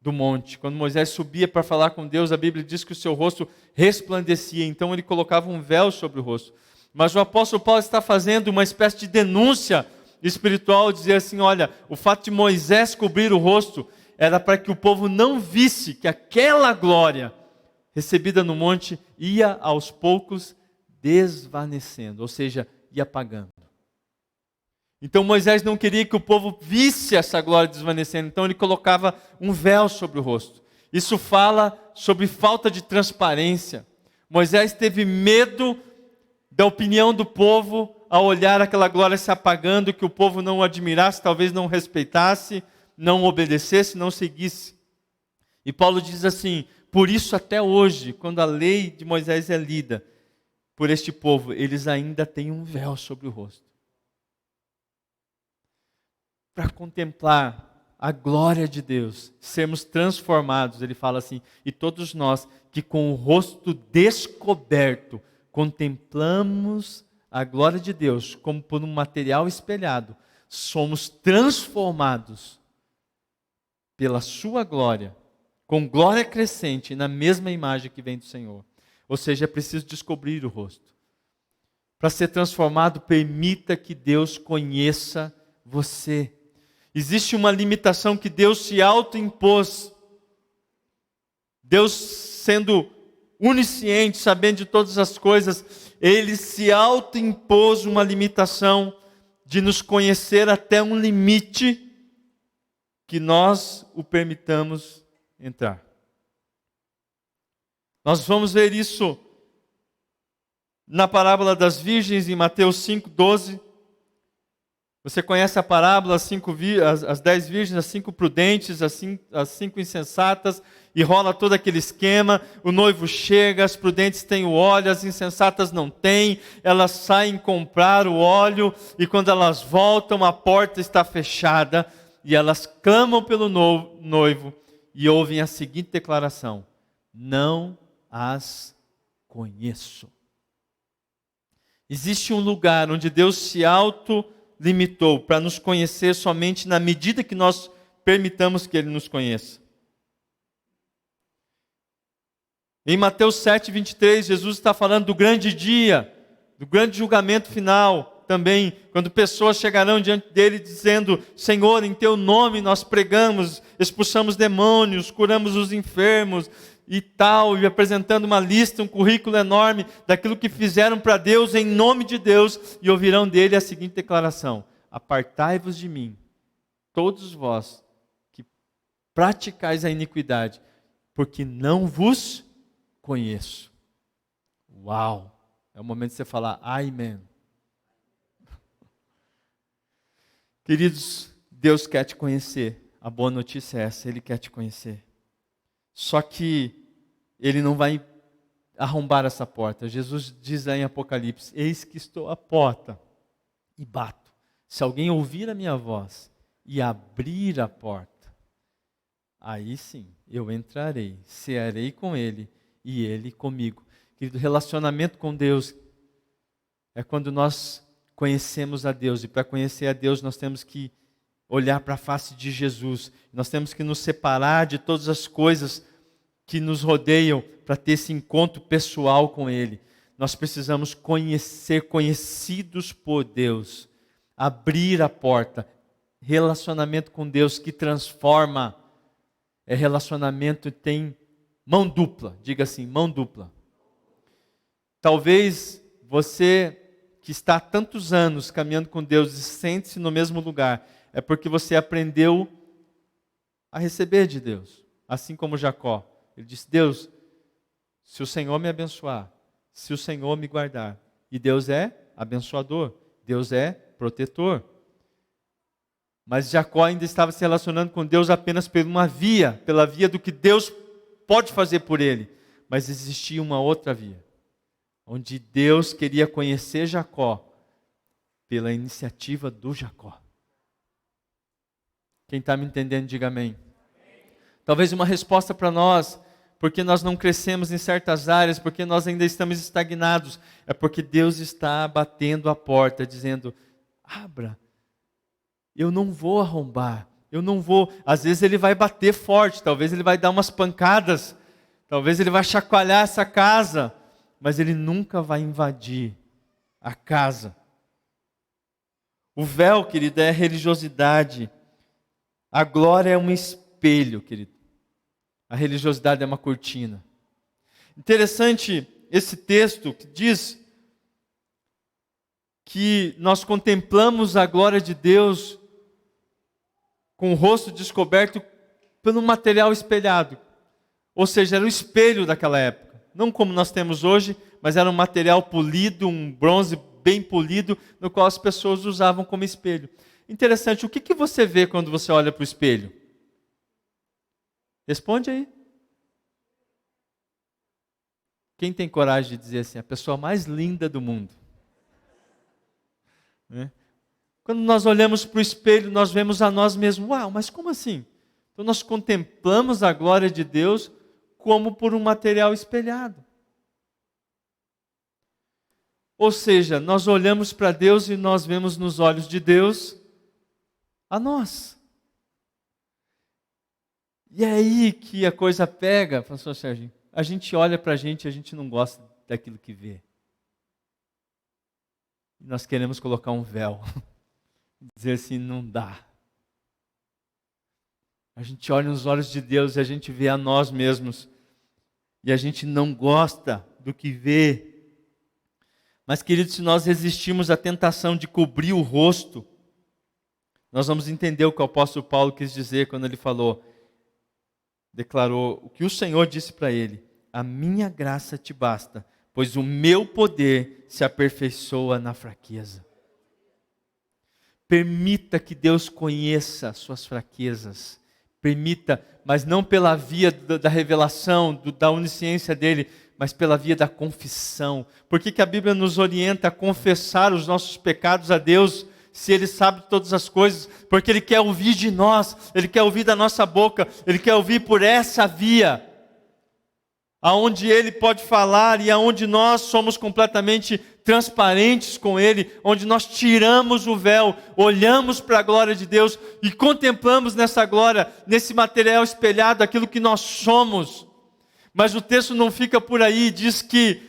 do monte. Quando Moisés subia para falar com Deus, a Bíblia diz que o seu rosto resplandecia, então ele colocava um véu sobre o rosto. Mas o apóstolo Paulo está fazendo uma espécie de denúncia espiritual, dizer assim: olha, o fato de Moisés cobrir o rosto era para que o povo não visse que aquela glória recebida no monte ia aos poucos desvanecendo, ou seja, ia apagando. Então Moisés não queria que o povo visse essa glória desvanecendo, então ele colocava um véu sobre o rosto. Isso fala sobre falta de transparência. Moisés teve medo da opinião do povo ao olhar aquela glória se apagando, que o povo não o admirasse, talvez não respeitasse, não obedecesse, não seguisse. E Paulo diz assim: por isso até hoje, quando a lei de Moisés é lida por este povo, eles ainda têm um véu sobre o rosto. Para contemplar a glória de Deus, sermos transformados, ele fala assim: e todos nós que com o rosto descoberto contemplamos a glória de Deus como por um material espelhado, somos transformados pela sua glória, com glória crescente, na mesma imagem que vem do Senhor. Ou seja, é preciso descobrir o rosto. Para ser transformado, permita que Deus conheça você. Existe uma limitação que Deus se autoimpôs. Deus, sendo onisciente, sabendo de todas as coisas, Ele se autoimpôs uma limitação de nos conhecer até um limite que nós o permitamos entrar. Nós vamos ver isso na parábola das virgens, em Mateus 5:12. Você conhece a parábola, as 10 virgens, as 5 prudentes, as 5 insensatas, e rola todo aquele esquema. O noivo chega, as prudentes têm o óleo, as insensatas não têm, elas saem comprar o óleo, e quando elas voltam, a porta está fechada, e elas clamam pelo noivo, e ouvem a seguinte declaração: não as conheço. Existe um lugar onde Deus se limitou para nos conhecer somente na medida que nós permitamos que Ele nos conheça. Em Mateus 7:23, Jesus está falando do grande dia, do grande julgamento final também, quando pessoas chegarão diante dele dizendo: Senhor, em teu nome nós pregamos, expulsamos demônios, curamos os enfermos e tal, e apresentando uma lista, um currículo enorme daquilo que fizeram para Deus em nome de Deus, e ouvirão dele a seguinte declaração: apartai-vos de mim, todos vós que praticais a iniquidade, porque não vos conheço. Uau! É o momento de você falar amém. Queridos, Deus quer te conhecer. A boa notícia é essa: Ele quer te conhecer. Só que Ele não vai arrombar essa porta. Jesus diz lá em Apocalipse: eis que estou à porta e bato. Se alguém ouvir a minha voz e abrir a porta, aí sim, eu entrarei, cearei com ele e ele comigo. Querido, relacionamento com Deus é quando nós conhecemos a Deus, e para conhecer a Deus nós temos que olhar para a face de Jesus, nós temos que nos separar de todas as coisas que nos rodeiam para ter esse encontro pessoal com Ele. Nós precisamos ser conhecidos por Deus, abrir a porta. Relacionamento com Deus que transforma, é relacionamento que tem mão dupla, diga assim, mão dupla. Talvez você que está há tantos anos caminhando com Deus e sente-se no mesmo lugar, é porque você aprendeu a receber de Deus, assim como Jacó. Ele disse: Deus, se o Senhor me abençoar, se o Senhor me guardar, e Deus é abençoador, Deus é protetor. Mas Jacó ainda estava se relacionando com Deus apenas pela via do que Deus pode fazer por ele. Mas existia uma outra via, onde Deus queria conhecer Jacó pela iniciativa do Jacó. Quem está me entendendo, diga amém. Talvez uma resposta para nós, porque nós não crescemos em certas áreas, porque nós ainda estamos estagnados, é porque Deus está batendo a porta, dizendo: abra, eu não vou arrombar, eu não vou. Às vezes Ele vai bater forte, talvez Ele vai dar umas pancadas, talvez Ele vai chacoalhar essa casa, mas Ele nunca vai invadir a casa. O véu, querido, é religiosidade. A glória é um espelho, querido. A religiosidade é uma cortina. Interessante esse texto que diz que nós contemplamos a glória de Deus com o rosto descoberto pelo material espelhado. Ou seja, era o espelho daquela época. Não como nós temos hoje, mas era um material polido, um bronze bem polido, no qual as pessoas usavam como espelho. Interessante, o que você vê quando você olha para o espelho? Responde aí. Quem tem coragem de dizer assim, a pessoa mais linda do mundo? Quando nós olhamos para o espelho, nós vemos a nós mesmos. Uau, mas como assim? Então nós contemplamos a glória de Deus como por um material espelhado. Ou seja, nós olhamos para Deus e nós vemos nos olhos de Deus a nós. E é aí que a coisa pega, pastor Sérgio. A gente olha para a gente não gosta daquilo que vê. Nós queremos colocar um véu. Dizer assim, não dá. A gente olha nos olhos de Deus e a gente vê a nós mesmos. E a gente não gosta do que vê. Mas, queridos, se nós resistirmos à tentação de cobrir o rosto, nós vamos entender o que o apóstolo Paulo quis dizer quando ele declarou o que o Senhor disse para ele: a minha graça te basta, pois o meu poder se aperfeiçoa na fraqueza. Permita que Deus conheça suas fraquezas. Permita, mas não pela via da revelação, da onisciência dele, mas pela via da confissão. Por que a Bíblia nos orienta a confessar os nossos pecados a Deus, se Ele sabe todas as coisas? Porque Ele quer ouvir de nós, Ele quer ouvir da nossa boca, Ele quer ouvir por essa via, aonde Ele pode falar e aonde nós somos completamente transparentes com Ele, onde nós tiramos o véu, olhamos para a glória de Deus e contemplamos nessa glória, nesse material espelhado, aquilo que nós somos. Mas o texto não fica por aí, diz que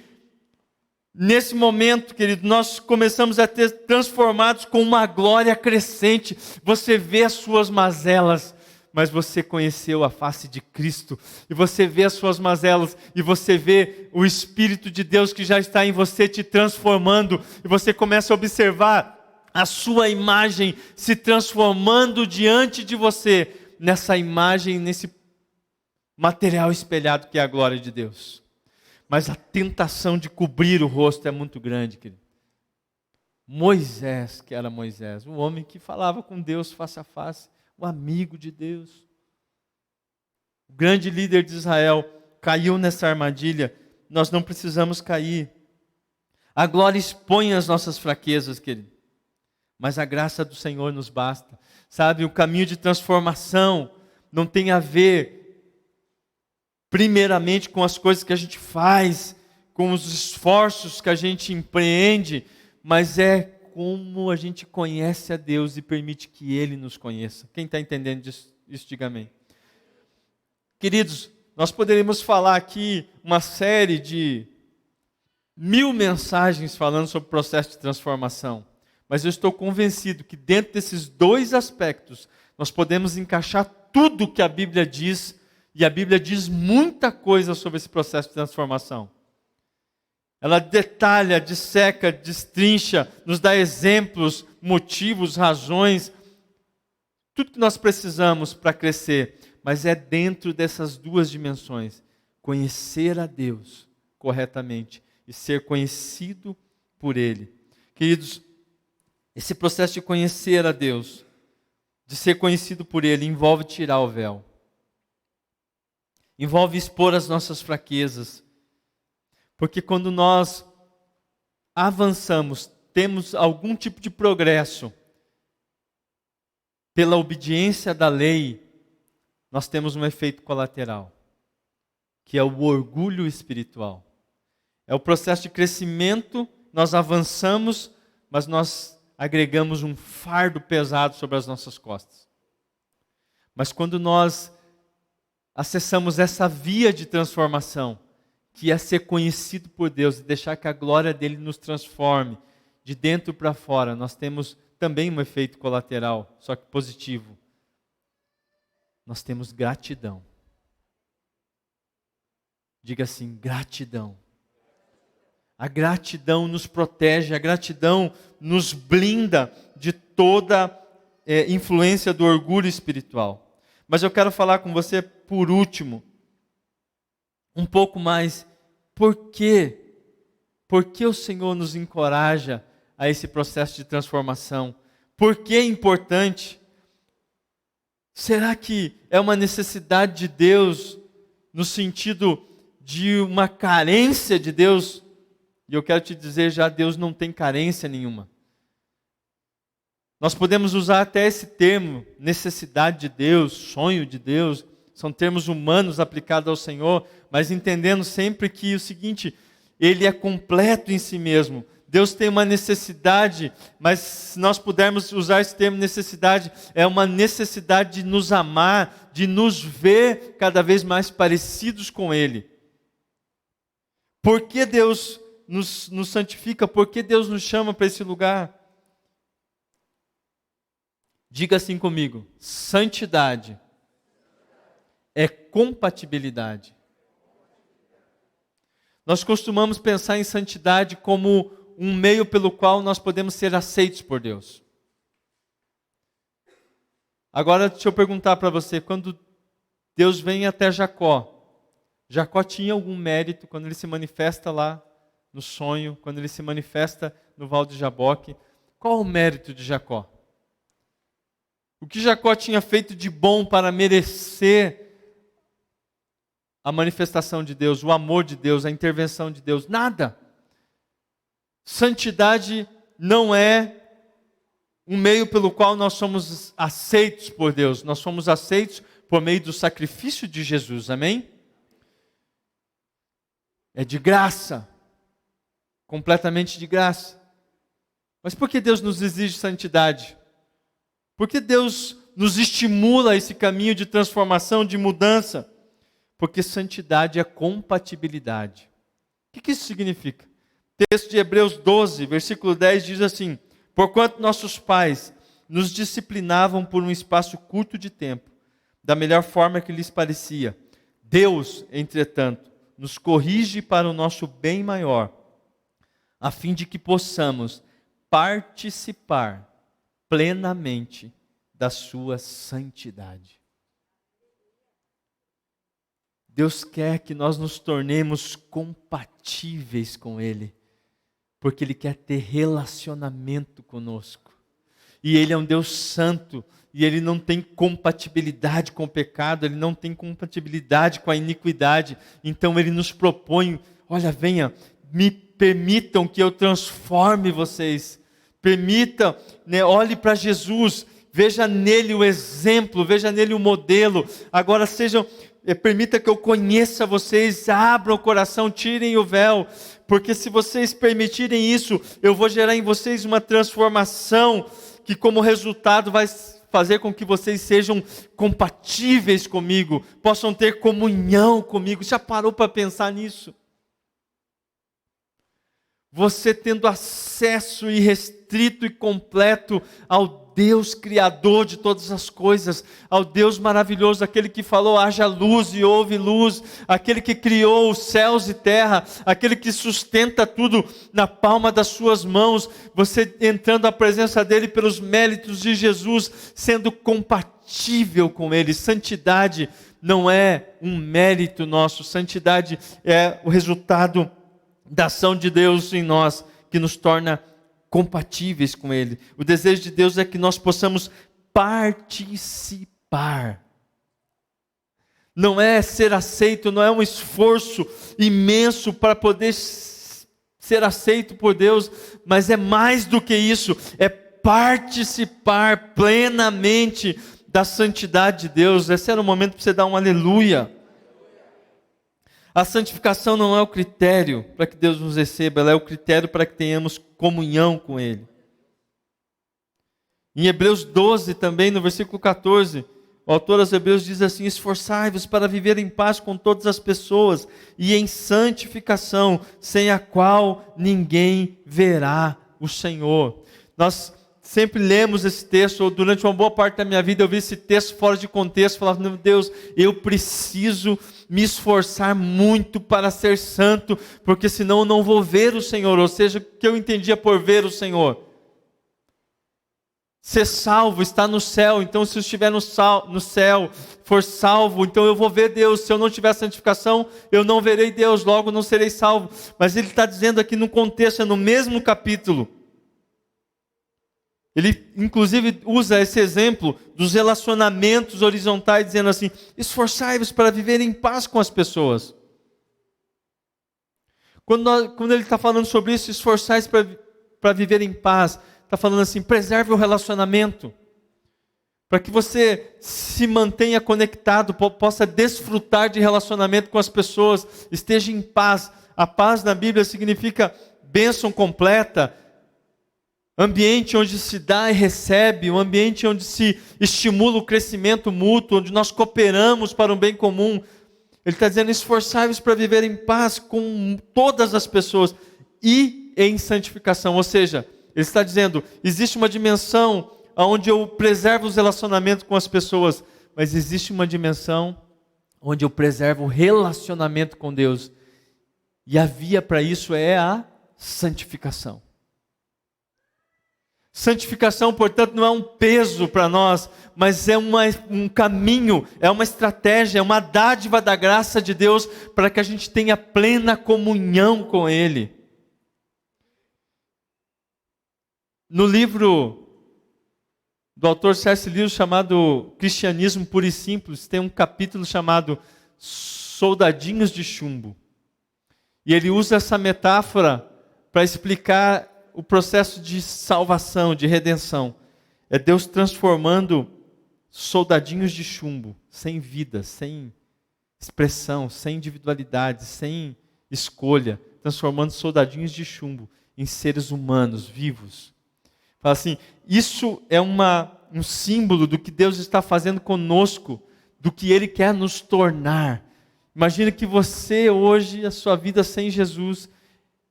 nesse momento, querido, nós começamos a ter transformados com uma glória crescente. Você vê as suas mazelas, mas você conheceu a face de Cristo. E você vê as suas mazelas, e você vê o Espírito de Deus que já está em você te transformando. E você começa a observar a sua imagem se transformando diante de você, nessa imagem, nesse material espelhado que é a glória de Deus. Mas a tentação de cobrir o rosto é muito grande, querido. Moisés, que era Moisés, um homem que falava com Deus face a face, o amigo de Deus, o grande líder de Israel, caiu nessa armadilha. Nós não precisamos cair. A glória expõe as nossas fraquezas, querido. mas a graça do Senhor nos basta. Sabe, o caminho de transformação não tem a ver, primeiramente, com as coisas que a gente faz, com os esforços que a gente empreende, mas é como a gente conhece a Deus e permite que Ele nos conheça. Quem está entendendo isso, diga amém. Queridos, nós poderíamos falar aqui uma série de 1000 mensagens falando sobre o processo de transformação. Mas eu estou convencido que dentro desses dois aspectos, nós podemos encaixar tudo que a Bíblia diz, e a Bíblia diz muita coisa sobre esse processo de transformação. Ela detalha, disseca, destrincha, nos dá exemplos, motivos, razões, tudo que nós precisamos para crescer. Mas é dentro dessas duas dimensões, conhecer a Deus corretamente e ser conhecido por Ele. Queridos, esse processo de conhecer a Deus, de ser conhecido por Ele, envolve tirar o véu. Envolve expor as nossas fraquezas. Porque quando nós avançamos, temos algum tipo de progresso, pela obediência da lei, nós temos um efeito colateral, que é o orgulho espiritual. É o processo de crescimento, nós avançamos, mas nós agregamos um fardo pesado sobre as nossas costas. Mas quando nós acessamos essa via de transformação, que é ser conhecido por Deus e deixar que a glória dele nos transforme de dentro para fora, nós temos também um efeito colateral, só que positivo. Nós temos gratidão. Diga assim, gratidão. A gratidão nos protege, a gratidão nos blinda de toda influência do orgulho espiritual. Mas eu quero falar com você, por último, um pouco mais, por quê? Por que o Senhor nos encoraja a esse processo de transformação? Por que é importante? Será que é uma necessidade de Deus, no sentido de uma carência de Deus? E eu quero te dizer já, Deus não tem carência nenhuma. Nós podemos usar até esse termo, necessidade de Deus, sonho de Deus, são termos humanos aplicados ao Senhor, mas entendendo sempre que o seguinte, Ele é completo em si mesmo. Deus tem uma necessidade, mas se nós pudermos usar esse termo necessidade, é uma necessidade de nos amar, de nos ver cada vez mais parecidos com Ele. Por que Deus nos santifica? Por que Deus nos chama para esse lugar? Diga assim comigo, santidade é compatibilidade. Nós costumamos pensar em santidade como um meio pelo qual nós podemos ser aceitos por Deus. Agora deixa eu perguntar para você, quando Deus vem até Jacó, Jacó tinha algum mérito quando ele se manifesta lá no sonho, quando ele se manifesta no Val de Jaboque? Qual o mérito de Jacó? O que Jacó tinha feito de bom para merecer a manifestação de Deus, o amor de Deus, a intervenção de Deus? Nada. Santidade não é um meio pelo qual nós somos aceitos por Deus. Nós somos aceitos por meio do sacrifício de Jesus, amém? É de graça, completamente de graça. Mas por que Deus nos exige santidade? Por que Deus nos estimula a esse caminho de transformação, de mudança? Porque santidade é compatibilidade. O que isso significa? O texto de Hebreus 12, versículo 10 diz assim: porquanto nossos pais nos disciplinavam por um espaço curto de tempo, da melhor forma que lhes parecia, Deus, entretanto, nos corrige para o nosso bem maior, a fim de que possamos participar plenamente da sua santidade. Deus quer que nós nos tornemos compatíveis com Ele, porque Ele quer ter relacionamento conosco. E Ele é um Deus santo, e Ele não tem compatibilidade com o pecado, Ele não tem compatibilidade com a iniquidade. Então Ele nos propõe, olha, venha, me permitam que eu transforme vocês. Permita, né, olhe para Jesus, veja nele o exemplo, veja nele o modelo. Agora permita que eu conheça vocês, abram o coração, tirem o véu, porque se vocês permitirem isso, eu vou gerar em vocês uma transformação, que como resultado vai fazer com que vocês sejam compatíveis comigo, possam ter comunhão comigo. Já parou para pensar nisso? Você tendo acesso irrestrito e completo ao Deus Criador de todas as coisas, ao Deus maravilhoso, aquele que falou, haja luz e houve luz, aquele que criou os céus e terra, aquele que sustenta tudo na palma das suas mãos, você entrando à presença dele pelos méritos de Jesus, sendo compatível com ele. Santidade não é um mérito nosso, santidade é o resultado da ação de Deus em nós, que nos torna compatíveis com Ele. O desejo de Deus é que nós possamos participar. Não é ser aceito, não é um esforço imenso para poder ser aceito por Deus, mas é mais do que isso, é participar plenamente da santidade de Deus. Esse era o momento para você dar um aleluia. A santificação não é o critério para que Deus nos receba, ela é o critério para que tenhamos comunhão com Ele. Em Hebreus 12 também, no versículo 14, o autor aos Hebreus diz assim: esforçai-vos para viver em paz com todas as pessoas e em santificação, sem a qual ninguém verá o Senhor. Nós sempre lemos esse texto, ou durante uma boa parte da minha vida eu vi esse texto fora de contexto, falava, meu Deus, eu preciso me esforçar muito para ser santo, porque senão eu não vou ver o Senhor. Ou seja, o que eu entendia por ver o Senhor? Ser salvo, estar no céu. Então se eu estiver no céu, for salvo, então eu vou ver Deus. Se eu não tiver santificação, eu não verei Deus, logo não serei salvo. Mas ele está dizendo aqui no contexto, é no mesmo capítulo. Ele inclusive usa esse exemplo dos relacionamentos horizontais, dizendo assim, esforçai-vos para viver em paz com as pessoas. Quando ele está falando sobre isso, esforçai-vos para viver em paz, está falando assim, preserve o relacionamento, para que você se mantenha conectado, possa desfrutar de relacionamento com as pessoas, esteja em paz. A paz na Bíblia significa bênção completa, ambiente onde se dá e recebe, um ambiente onde se estimula o crescimento mútuo, onde nós cooperamos para um bem comum. Ele está dizendo, esforçai-vos para viver em paz com todas as pessoas e em santificação. Ou seja, ele está dizendo, existe uma dimensão onde eu preservo os relacionamentos com as pessoas, mas existe uma dimensão onde eu preservo o relacionamento com Deus. E a via para isso é a santificação. Santificação, portanto, não é um peso para nós, mas é um caminho, é uma estratégia, é uma dádiva da graça de Deus para que a gente tenha plena comunhão com Ele. No livro do autor C.S. Lewis chamado Cristianismo Puro e Simples, tem um capítulo chamado Soldadinhos de Chumbo. E ele usa essa metáfora para explicar o processo de salvação, de redenção. É Deus transformando soldadinhos de chumbo, sem vida, sem expressão, sem individualidade, sem escolha, transformando soldadinhos de chumbo em seres humanos, vivos. Fala assim, isso é um símbolo do que Deus está fazendo conosco, do que Ele quer nos tornar. Imagina que você hoje, a sua vida sem Jesus,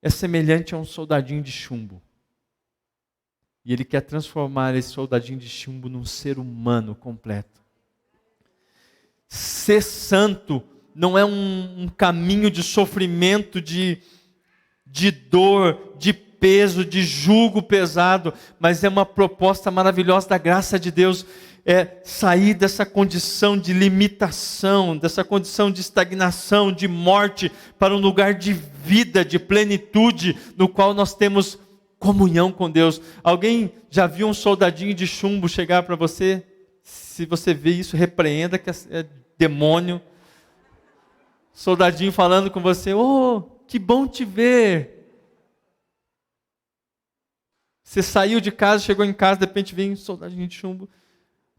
é semelhante a um soldadinho de chumbo. E Ele quer transformar esse soldadinho de chumbo num ser humano completo. Ser santo não é um caminho de sofrimento, de dor, de peso, de jugo pesado, mas é uma proposta maravilhosa da graça de Deus. É sair dessa condição de limitação, dessa condição de estagnação, de morte, para um lugar de vida, de plenitude, no qual nós temos comunhão com Deus. Alguém já viu um soldadinho de chumbo chegar para você? Se você vê isso, repreenda, que é demônio. Soldadinho falando com você, oh, que bom te ver. Você saiu de casa, chegou em casa, de repente vem um soldadinho de chumbo.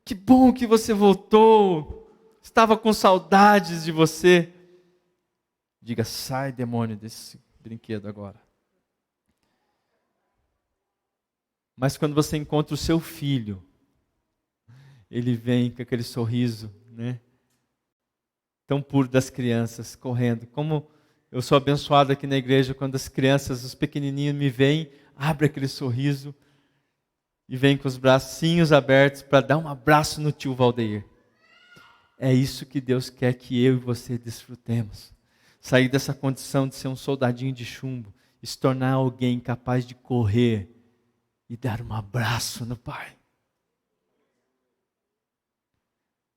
Que bom que você voltou. Estava com saudades de você. Diga, sai, demônio, desse brinquedo agora. Mas quando você encontra o seu filho, ele vem com aquele sorriso, né? Tão puro das crianças, correndo. Como eu sou abençoado aqui na igreja, quando as crianças, os pequenininhos me veem, abre aquele sorriso e vem com os bracinhos abertos para dar um abraço no tio Valdeir. É isso que Deus quer que eu e você desfrutemos. Sair dessa condição de ser um soldadinho de chumbo e se tornar alguém capaz de correr e dar um abraço no Pai.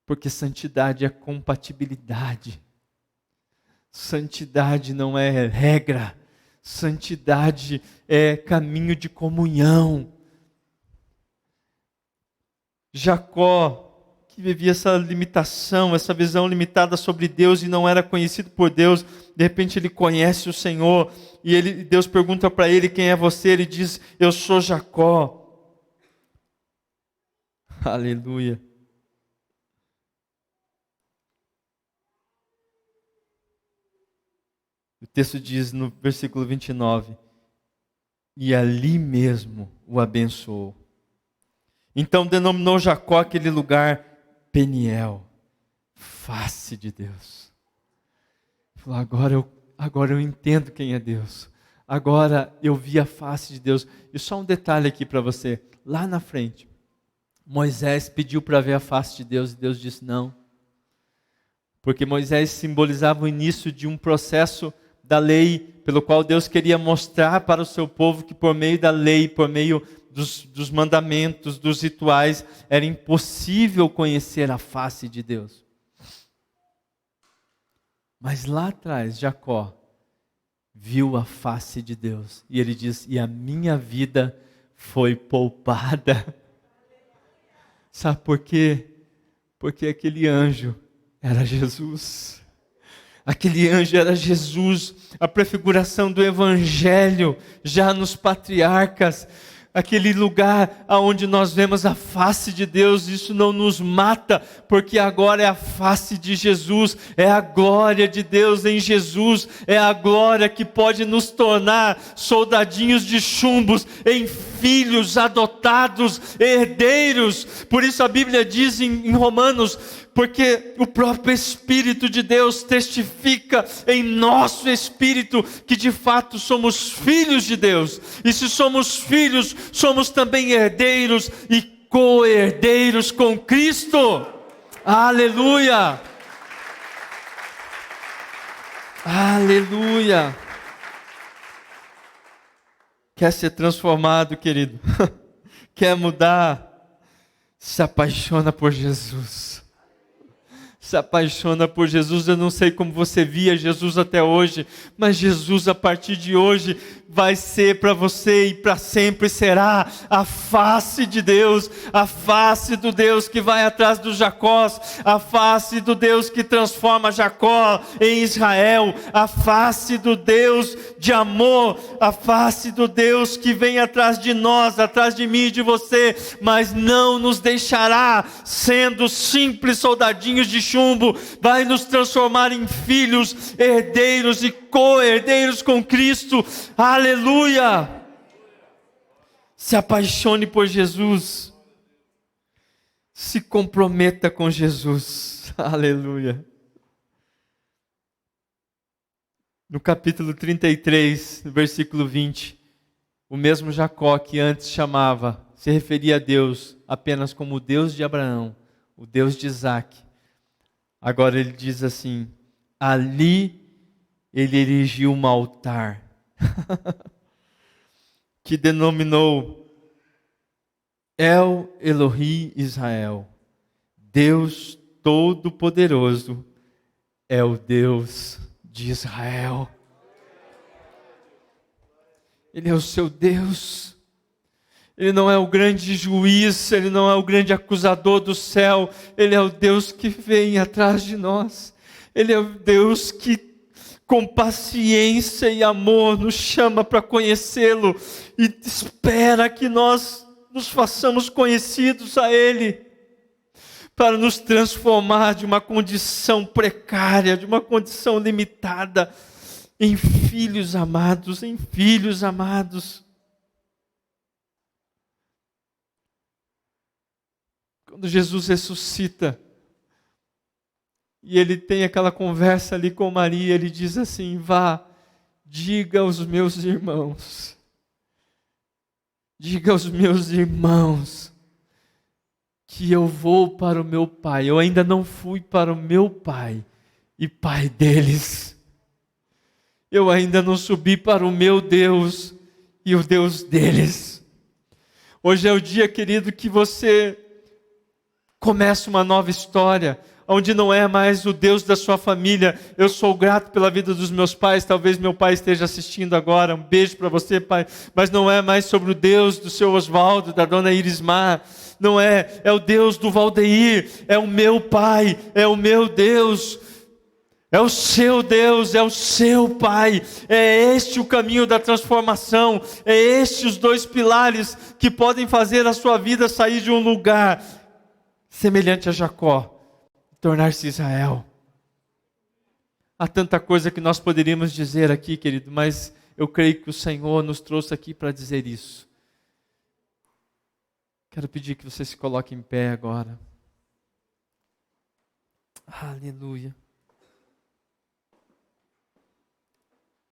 Porque santidade é compatibilidade. Santidade não é regra. Santidade é caminho de comunhão. Jacó, que vivia essa limitação, essa visão limitada sobre Deus e não era conhecido por Deus, de repente ele conhece o Senhor e Deus pergunta para ele quem é você, ele diz, eu sou Jacó. Aleluia. O texto diz no versículo 29, e ali mesmo o abençoou. Então denominou Jacó aquele lugar Peniel, face de Deus. Falou, agora eu entendo quem é Deus. Agora eu vi a face de Deus. E só um detalhe aqui para você. Lá na frente, Moisés pediu para ver a face de Deus e Deus disse não. Porque Moisés simbolizava o início de um processo da lei, pelo qual Deus queria mostrar para o seu povo que por meio da lei, por meio dos mandamentos, dos rituais, era impossível conhecer a face de Deus. Mas lá atrás, Jacó viu a face de Deus. E ele diz, e a minha vida foi poupada. Sabe por quê? Porque aquele anjo era Jesus. Aquele anjo era Jesus, a prefiguração do Evangelho, já nos patriarcas. Aquele lugar onde nós vemos a face de Deus, isso não nos mata, porque agora é a face de Jesus, é a glória de Deus em Jesus, é a glória que pode nos tornar soldadinhos de chumbos, em filhos adotados, herdeiros. Por isso a Bíblia diz em Romanos, porque o próprio Espírito de Deus testifica em nosso espírito que de fato somos filhos de Deus. E se somos filhos, somos também herdeiros e co-herdeiros com Cristo. Aleluia! Aleluia! Quer ser transformado, querido? Quer mudar? Se apaixona por Jesus. Se apaixona por Jesus. Eu não sei como você via Jesus até hoje, mas Jesus a partir de hoje vai ser para você e para sempre será a face de Deus, a face do Deus que vai atrás dos Jacós, a face do Deus que transforma Jacó em Israel, a face do Deus de amor, a face do Deus que vem atrás de nós, atrás de mim e de você, mas não nos deixará sendo simples soldadinhos de chumbo, vai nos transformar em filhos, herdeiros e co-herdeiros com Cristo. Aleluia! Se apaixone por Jesus. Se comprometa com Jesus. Aleluia! No capítulo 33, no versículo 20, o mesmo Jacó que antes se referia a Deus apenas como o Deus de Abraão, o Deus de Isaac. Agora ele diz assim, ali ele erigiu um altar, que denominou El Elohi Israel, Deus Todo-Poderoso é o Deus de Israel. Ele é o seu Deus. Ele não é o grande juiz, Ele não é o grande acusador do céu, Ele é o Deus que vem atrás de nós. Ele é o Deus que com paciência e amor, nos chama para conhecê-lo e espera que nós nos façamos conhecidos a Ele, para nos transformar de uma condição precária, de uma condição limitada, em filhos amados, em filhos amados. Quando Jesus ressuscita, e ele tem aquela conversa ali com Maria, ele diz assim: vá, diga aos meus irmãos, que eu vou para o meu Pai. Eu ainda não fui para o meu Pai e Pai deles. Eu ainda não subi para o meu Deus e o Deus deles. Hoje é o dia, querido, que você começa uma nova história, onde não é mais o Deus da sua família. Eu sou grato pela vida dos meus pais, talvez meu pai esteja assistindo agora, um beijo para você, pai, mas não é mais sobre o Deus do seu Oswaldo, da dona Irismar, não é, é o Deus do Valdeir, é o meu Pai, é o meu Deus, é o seu Deus, é o seu Pai. É este o caminho da transformação, é estes os dois pilares que podem fazer a sua vida sair de um lugar semelhante a Jacó, tornar-se Israel. Há tanta coisa que nós poderíamos dizer aqui, querido, mas eu creio que o Senhor nos trouxe aqui para dizer isso. Quero pedir que você se coloque em pé agora. Aleluia.